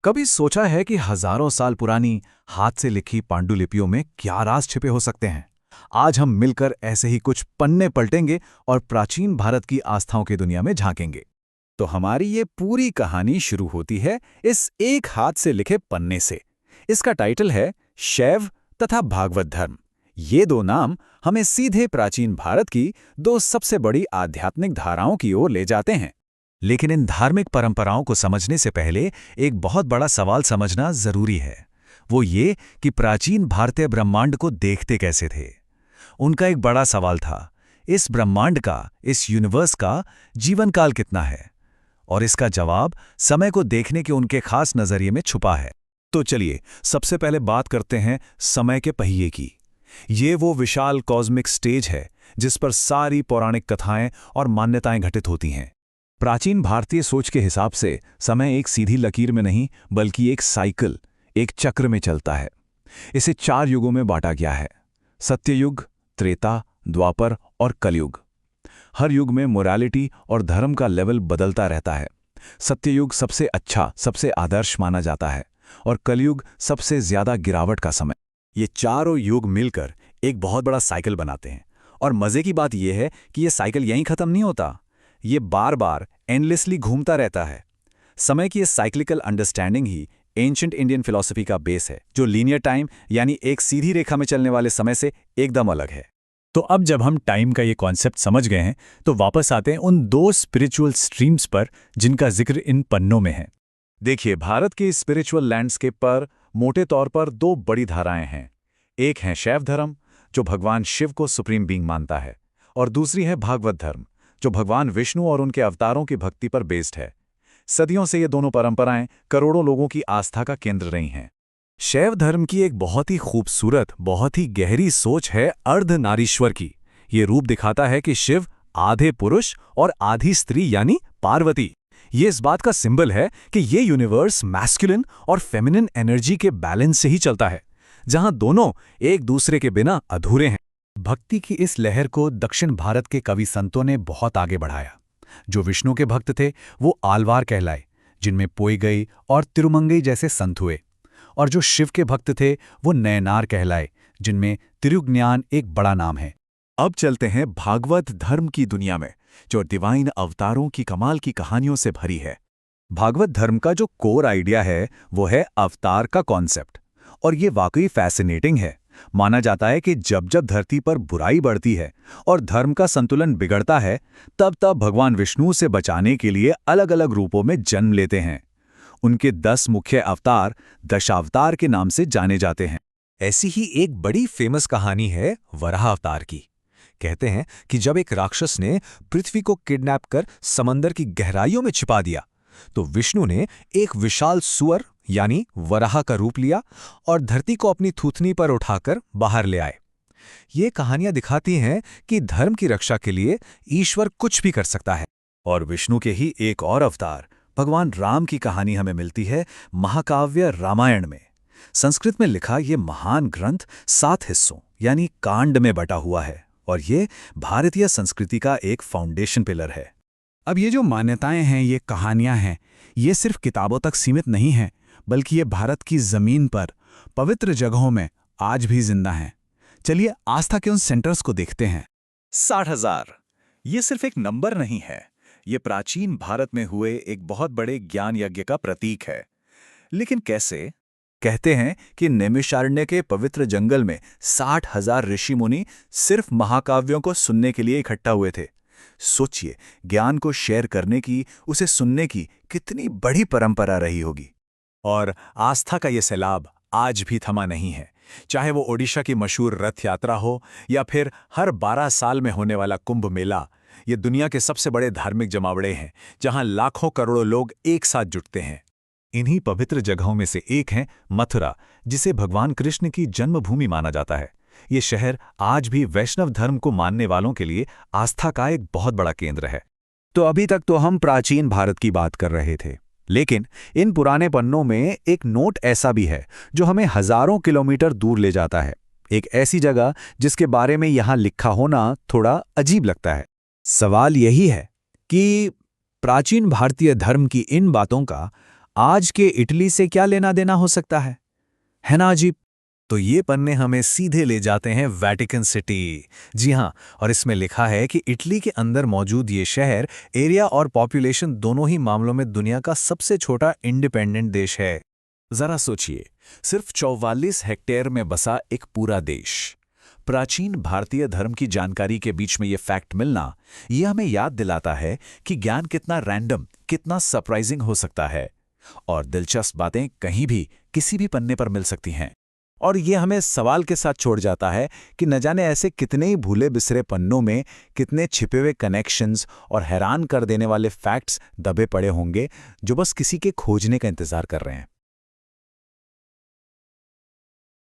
कभी सोचा है कि हजारों साल पुरानी हाथ से लिखी पांडुलिपियों में क्या राज छिपे हो सकते हैं? आज हम मिलकर ऐसे ही कुछ पन्ने पलटेंगे और प्राचीन भारत की आस्थाओं की दुनिया में झांकेंगे। तो हमारी ये पूरी कहानी शुरू होती है इस एक हाथ से लिखे पन्ने से। इसका टाइटल है शैव तथा भागवत धर्म। ये दो नाम हमें सीधे प्राचीन भारत की दो सबसे बड़ी आध्यात्मिक धाराओं की ओर ले जाते हैं। लेकिन इन धार्मिक परंपराओं को समझने से पहले एक बहुत बड़ा सवाल समझना जरूरी है। वो ये कि प्राचीन भारतीय ब्रह्मांड को देखते कैसे थे। उनका एक बड़ा सवाल था, इस ब्रह्मांड का, इस यूनिवर्स का जीवन काल कितना है? और इसका जवाब समय को देखने के उनके खास नजरिए में छुपा है। तो चलिए सबसे पहले बात करते हैं समय के पहिए की। ये वो विशाल कॉस्मिक स्टेज है जिस पर सारी पौराणिक कथाएं और मान्यताएं घटित होती हैं। प्राचीन भारतीय सोच के हिसाब से समय एक सीधी लकीर में नहीं बल्कि एक साइकिल, एक चक्र में चलता है। इसे 4 युगों में बांटा गया है: सत्ययुग, त्रेता, द्वापर और कलयुग। हर युग में मोरालिटी और धर्म का लेवल बदलता रहता है। सत्ययुग सबसे अच्छा, सबसे आदर्श माना जाता है और कलयुग सबसे ज्यादा गिरावट का समय। ये चारों युग मिलकर एक बहुत बड़ा साइकिल बनाते हैं। और मजे की बात यह है कि यह साइकिल यहीं खत्म नहीं होता, ये बार बार एंडलेसली घूमता रहता है। समय की ये साइक्लिकल अंडरस्टैंडिंग ही एंशिएंट इंडियन फिलॉसफी का बेस है, जो लीनियर टाइम यानी एक सीधी रेखा में चलने वाले समय से एकदम अलग है। तो अब जब हम टाइम का ये कॉन्सेप्ट समझ गए हैं, तो वापस आते हैं उन दो स्पिरिचुअल स्ट्रीम्स पर जिनका जिक्र इन पन्नों में है। देखिए, भारत के स्पिरिचुअल लैंडस्केप पर मोटे तौर पर 2 बड़ी धाराएं हैं। एक है शैव धर्म, जो भगवान शिव को सुप्रीम बीइंग मानता है, और दूसरी है भागवत धर्म, जो भगवान विष्णु और उनके अवतारों की भक्ति पर बेस्ड है। सदियों से ये दोनों परंपराएं करोड़ों लोगों की आस्था का केंद्र रही हैं। शैव धर्म की एक बहुत ही खूबसूरत, बहुत ही गहरी सोच है अर्धनारीश्वर की। ये रूप दिखाता है कि शिव आधे पुरुष और आधी स्त्री यानी पार्वती। ये इस बात का सिंबल है कि ये यूनिवर्स मैस्कुलिन और फेमिनिन एनर्जी के बैलेंस से ही चलता है, जहां दोनों एक दूसरे के बिना अधूरे हैं। भक्ति की इस लहर को दक्षिण भारत के कवि संतों ने बहुत आगे बढ़ाया। जो विष्णु के भक्त थे वो आलवार कहलाए, जिनमें पोईगई और तिरुमंगई जैसे संत हुए। और जो शिव के भक्त थे वो नयनार कहलाए, जिनमें तिरुज्ञान एक बड़ा नाम है। अब चलते हैं भागवत धर्म की दुनिया में, जो डिवाइन अवतारों की कमाल की कहानियों से भरी है। भागवत धर्म का जो कोर आइडिया है वो है अवतार का कॉन्सेप्ट, और ये वाकई फैसिनेटिंग है। माना जाता है कि जब जब धरती पर बुराई बढ़ती है और धर्म का संतुलन बिगड़ता है, तब तब भगवान विष्णु से बचाने के लिए अलग अलग रूपों में जन्म लेते हैं। उनके 10 मुख्य अवतार दशावतार के नाम से जाने जाते हैं। ऐसी ही एक बड़ी फेमस कहानी है वराह अवतार की। कहते हैं कि जब एक राक्षस ने पृथ्वी को किडनैप कर समंदर की गहराइयों में छिपा दिया, तो विष्णु ने एक विशाल सुअर यानी वराह का रूप लिया और धरती को अपनी थूथनी पर उठाकर बाहर ले आए। ये कहानियां दिखाती हैं कि धर्म की रक्षा के लिए ईश्वर कुछ भी कर सकता है। और विष्णु के ही एक और अवतार भगवान राम की कहानी हमें मिलती है महाकाव्य रामायण में। संस्कृत में लिखा ये महान ग्रंथ 7 हिस्सों यानी कांड में बटा हुआ है, और ये भारतीय संस्कृति का एक फाउंडेशन पिलर है। अब ये जो मान्यताएं हैं, ये कहानियां हैं, ये सिर्फ किताबों तक सीमित नहीं हैं, बल्कि ये भारत की जमीन पर पवित्र जगहों में आज भी जिंदा हैं। चलिए आस्था के उन सेंटर्स को देखते हैं। 60,000 ये सिर्फ एक नंबर नहीं है, ये प्राचीन भारत में हुए एक बहुत बड़े ज्ञान यज्ञ का प्रतीक है। लेकिन कैसे? कहते हैं कि नैमिषारण्य के पवित्र जंगल में 60,000 ऋषि मुनि सिर्फ महाकाव्यों को सुनने के लिए इकट्ठा हुए थे। सोचिए, ज्ञान को शेयर करने की, उसे सुनने की कितनी बड़ी परंपरा रही होगी। और आस्था का ये सैलाब आज भी थमा नहीं है। चाहे वो ओडिशा की मशहूर रथ यात्रा हो या फिर हर 12 साल में होने वाला कुंभ मेला, ये दुनिया के सबसे बड़े धार्मिक जमावड़े हैं, जहां लाखों करोड़ों लोग एक साथ जुटते हैं। इन्हीं पवित्र जगहों में से एक है मथुरा, जिसे भगवान कृष्ण की जन्मभूमि माना जाता है। ये शहर आज भी वैष्णव धर्म को मानने वालों के लिए आस्था का एक बहुत बड़ा केंद्र है। तो अभी तक तो हम प्राचीन भारत की बात कर रहे थे, लेकिन इन पुराने पन्नों में एक नोट ऐसा भी है जो हमें हजारों किलोमीटर दूर ले जाता है। एक ऐसी जगह जिसके बारे में यहां लिखा होना थोड़ा अजीब लगता है। सवाल यही है कि प्राचीन भारतीय धर्म की इन बातों का आज के इटली से क्या लेना देना हो सकता है ना अजीब? तो ये पन्ने हमें सीधे ले जाते हैं वेटिकन सिटी। जी हाँ, और इसमें लिखा है कि इटली के अंदर मौजूद ये शहर एरिया और पॉपुलेशन दोनों ही मामलों में दुनिया का सबसे छोटा इंडिपेंडेंट देश है। जरा सोचिए, सिर्फ 44 हेक्टेयर में बसा एक पूरा देश। प्राचीन भारतीय धर्म की जानकारी के बीच में ये फैक्ट मिलना, ये हमें याद दिलाता है कि ज्ञान कितना रैंडम, कितना सरप्राइजिंग हो सकता है। और दिलचस्प बातें कहीं भी, किसी भी पन्ने पर मिल सकती हैं। और ये हमें सवाल के साथ छोड़ जाता है कि न जाने ऐसे कितने ही भूले बिसरे पन्नों में कितने छिपे हुए कनेक्शंस और हैरान कर देने वाले फैक्ट्स दबे पड़े होंगे, जो बस किसी के खोजने का इंतजार कर रहे हैं।